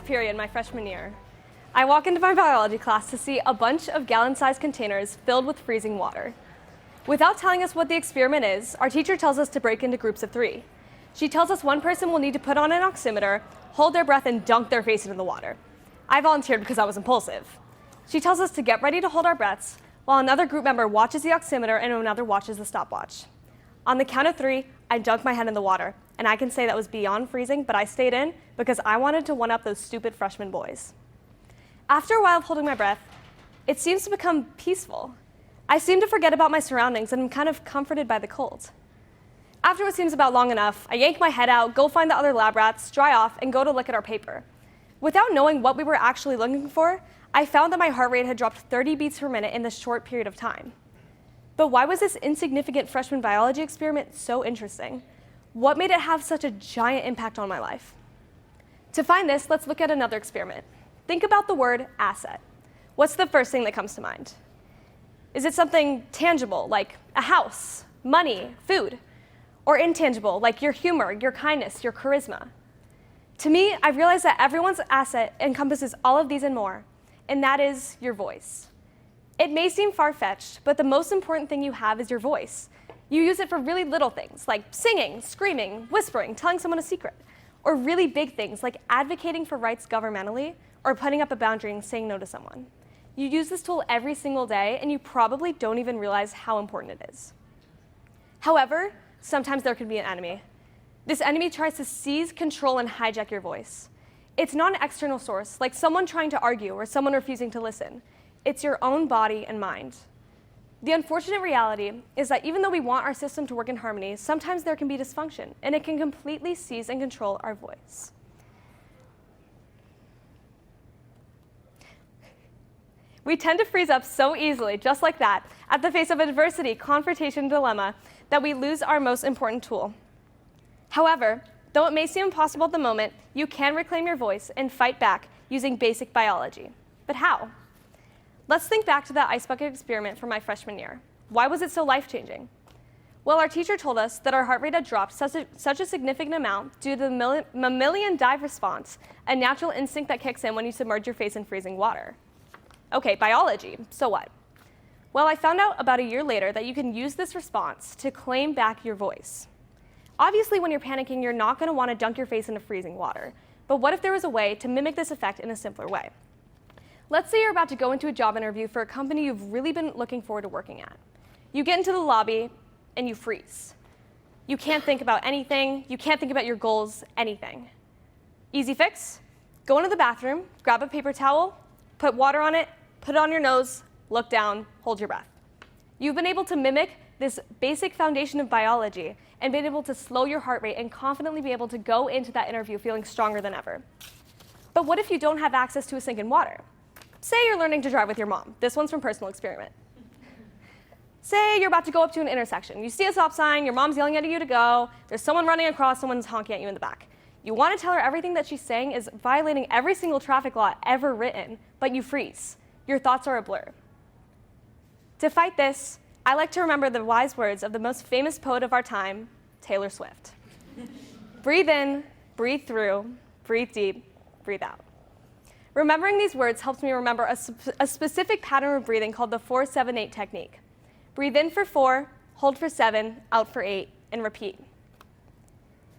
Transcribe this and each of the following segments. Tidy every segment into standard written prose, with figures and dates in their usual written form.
period my freshman year. I walk into my biology class to see a bunch of gallon-sized containers filled with freezing water. Without telling us what the experiment is, our teacher tells us to break into groups of 3. She tells us one person will need to put on an oximeter, hold their breath, and dunk their face into the water. I volunteered because I was impulsive. She tells us to get ready to hold our breaths, while another group member watches the oximeter and another watches the stopwatch. On the count of 3, I dunked my head in the water, and I can say that was beyond freezing, but I stayed in because I wanted to one-up those stupid freshman boys. After a while of holding my breath, it seems to become peaceful. I seem to forget about my surroundings and am kind of comforted by the cold. After what seems about long enough, I yank my head out, go find the other lab rats, dry off, and go to look at our paper. Without knowing what we were actually looking for, I found that my heart rate had dropped 30 beats per minute in this short period of time. But why was this insignificant freshman biology experiment so interesting? What made it have such a giant impact on my life? To find this, let's look at another experiment. Think about the word asset. What's the first thing that comes to mind? Is it something tangible, like a house, money, food? Or intangible, like your humor, your kindness, your charisma? To me, I realized that everyone's asset encompasses all of these and more, and that is your voice. It may seem far-fetched, but the most important thing you have is your voice. You use it for really little things, like singing, screaming, whispering, telling someone a secret, or really big things, like advocating for rights governmentally, or putting up a boundary and saying no to someone. You use this tool every single day, and you probably don't even realize how important it is. However, sometimes there can be an enemy. This enemy tries to seize, control, and hijack your voice. It's not an external source, like someone trying to argue or someone refusing to listen. It's your own body and mind. The unfortunate reality is that even though we want our system to work in harmony, sometimes there can be dysfunction, and it can completely seize and control our voice. We tend to freeze up so easily, just like that, at the face of adversity, confrontation, dilemma, that we lose our most important tool. However, though it may seem impossible at the moment, you can reclaim your voice and fight back using basic biology. But how? Let's think back to that ice bucket experiment from my freshman year. Why was it so life-changing? Well, our teacher told us that our heart rate had dropped such a significant amount due to the mammalian dive response, a natural instinct that kicks in when you submerge your face in freezing water. Okay, biology, so what? Well, I found out about a year later that you can use this response to claim back your voice. Obviously, when you're panicking, you're not going to want to dunk your face into freezing water. But what if there was a way to mimic this effect in a simpler way? Let's say you're about to go into a job interview for a company you've really been looking forward to working at. You get into the lobby, and you freeze. You can't think about anything. You can't think about your goals, anything. Easy fix? Go into the bathroom, grab a paper towel, put water on it, put it on your nose, look down, hold your breath. You've been able to mimic this basic foundation of biology and been able to slow your heart rate and confidently be able to go into that interview feeling stronger than ever. But what if you don't have access to a sink in water? Say you're learning to drive with your mom. This one's from personal experiment. Say you're about to go up to an intersection. You see a stop sign, your mom's yelling at you to go, there's someone running across, someone's honking at you in the back. You want to tell her everything that she's saying is violating every single traffic law ever written, but you freeze. Your thoughts are a blur. To fight this, I like to remember the wise words of the most famous poet of our time, Taylor Swift. Breathe in, breathe through, breathe deep, breathe out. Remembering these words helps me remember a specific pattern of breathing called the 4-7-8 technique. Breathe in for 4, hold for 7, out for 8, and repeat.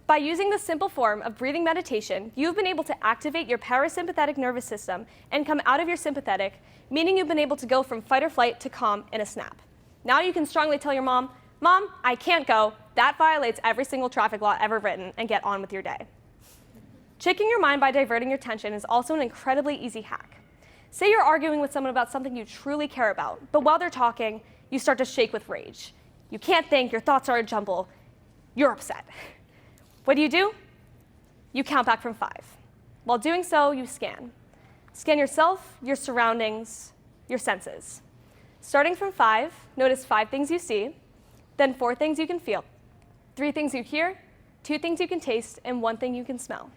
By using this simple form of breathing meditation, you've been able to activate your parasympathetic nervous system and come out of your sympathetic, meaning you've been able to go from fight or flight to calm in a snap. Now you can strongly tell your mom, "Mom, I can't go. That violates every single traffic law ever written," and get on with your day. Tricking your mind by diverting your attention is also an incredibly easy hack. Say you're arguing with someone about something you truly care about, but while they're talking, you start to shake with rage. You can't think, your thoughts are a jumble. You're upset. What do? You count back from 5. While doing so, you scan. Scan yourself, your surroundings, your senses. Starting from 5, notice 5 things you see, then 4 things you can feel, 3 things you hear, 2 things you can taste, and 1 thing you can smell.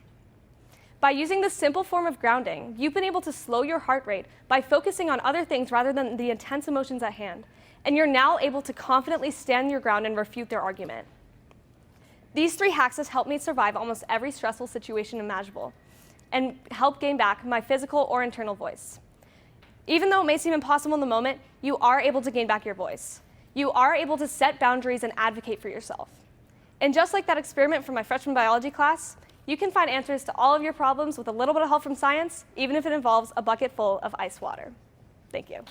By using this simple form of grounding, you've been able to slow your heart rate by focusing on other things rather than the intense emotions at hand, and you're now able to confidently stand your ground and refute their argument. These 3 hacks have helped me survive almost every stressful situation imaginable. and help gain back my physical or internal voice. Even though it may seem impossible in the moment, you are able to gain back your voice. You are able to set boundaries and advocate for yourself. And just like that experiment from my freshman biology class, you can find answers to all of your problems with a little bit of help from science, even if it involves a bucket full of ice water. Thank you.